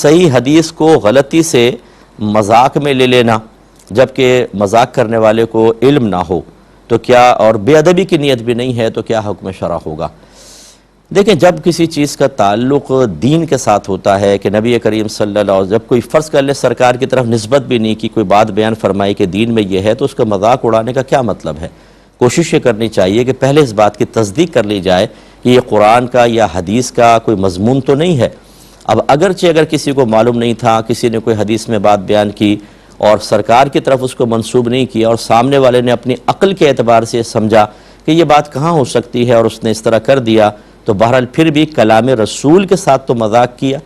صحیح حدیث کو غلطی سے مذاق میں لے لینا جبکہ مذاق کرنے والے کو علم نہ ہو تو کیا، اور بے ادبی کی نیت بھی نہیں ہے تو کیا حکم شرع ہوگا؟ دیکھیں، جب کسی چیز کا تعلق دین کے ساتھ ہوتا ہے کہ نبی کریم صلی اللہ علیہ وسلم جب کوئی فرض کر لے سرکار کی طرف نسبت بھی نہیں کی، کوئی بات بیان فرمائی کہ دین میں یہ ہے، تو اس کا مذاق اڑانے کا کیا مطلب ہے؟ کوشش یہ کرنی چاہیے کہ پہلے اس بات کی تصدیق کر لی جائے کہ یہ قرآن کا یا حدیث کا کوئی مضمون تو نہیں ہے۔ اب اگرچہ اگر کسی کو معلوم نہیں تھا، کسی نے کوئی حدیث میں بات بیان کی اور سرکار کی طرف اس کو منسوب نہیں کیا اور سامنے والے نے اپنی عقل کے اعتبار سے سمجھا کہ یہ بات کہاں ہو سکتی ہے اور اس نے اس طرح کر دیا، تو بہرحال پھر بھی کلام رسول کے ساتھ تو مذاق کیا،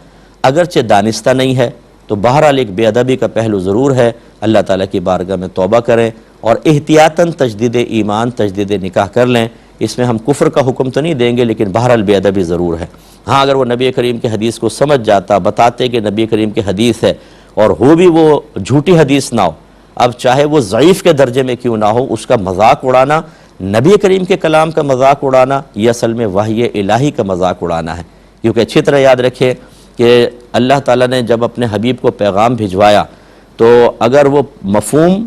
اگرچہ دانستہ نہیں ہے تو بہرحال ایک بے ادبی کا پہلو ضرور ہے۔ اللہ تعالیٰ کی بارگاہ میں توبہ کریں اور احتیاطاً تجدید ایمان، تجدید نکاح کر لیں۔ اس میں ہم کفر کا حکم تو نہیں دیں گے لیکن بہرحال بے ادبی ضرور ہے۔ ہاں، اگر وہ نبی کریم کے حدیث کو سمجھ جاتا، بتاتے کہ نبی کریم کی حدیث ہے اور ہو بھی وہ جھوٹی حدیث نہ ہو، اب چاہے وہ ضعیف کے درجے میں کیوں نہ ہو، اس کا مذاق اڑانا، نبی کریم کے کلام کا مذاق اڑانا، یہ اصل میں وحی الہی کا مذاق اڑانا ہے۔ کیونکہ اچھی طرح یاد رکھیں کہ اللہ تعالیٰ نے جب اپنے حبیب کو پیغام بھجوایا تو اگر وہ مفہوم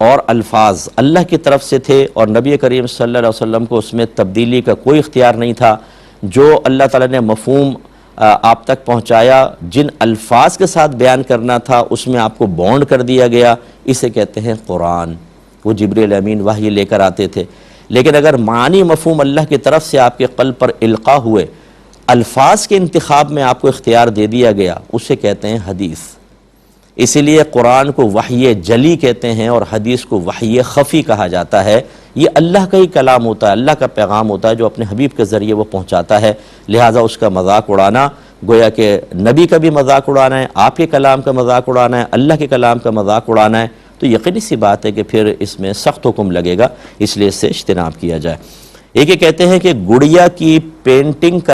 اور الفاظ اللہ کی طرف سے تھے اور نبی کریم صلی اللہ علیہ وسلم کو اس میں تبدیلی کا کوئی اختیار نہیں تھا، جو اللہ تعالیٰ نے مفہوم آپ تک پہنچایا، جن الفاظ کے ساتھ بیان کرنا تھا اس میں آپ کو بونڈ کر دیا گیا، اسے کہتے ہیں قرآن۔ وہ جبریل امین وحی لے کر آتے تھے، لیکن اگر معنی مفہوم اللہ کی طرف سے آپ کے قلب پر القاء ہوئے، الفاظ کے انتخاب میں آپ کو اختیار دے دیا گیا، اسے کہتے ہیں حدیث۔ اسی لیے قرآن کو وحی جلی کہتے ہیں اور حدیث کو وحی خفی کہا جاتا ہے۔ یہ اللہ کا ہی کلام ہوتا ہے، اللہ کا پیغام ہوتا ہے جو اپنے حبیب کے ذریعے وہ پہنچاتا ہے، لہٰذا اس کا مذاق اڑانا گویا کہ نبی کا بھی مذاق اڑانا ہے، آپ کے کلام کا مذاق اڑانا ہے، اللہ کے کلام کا مذاق اڑانا ہے، تو یقینی سی بات ہے کہ پھر اس میں سخت حکم لگے گا، اس لیے اس سے اجتناب کیا جائے۔ ایک یہ کہتے ہیں کہ گڑیا کی پینٹنگ کا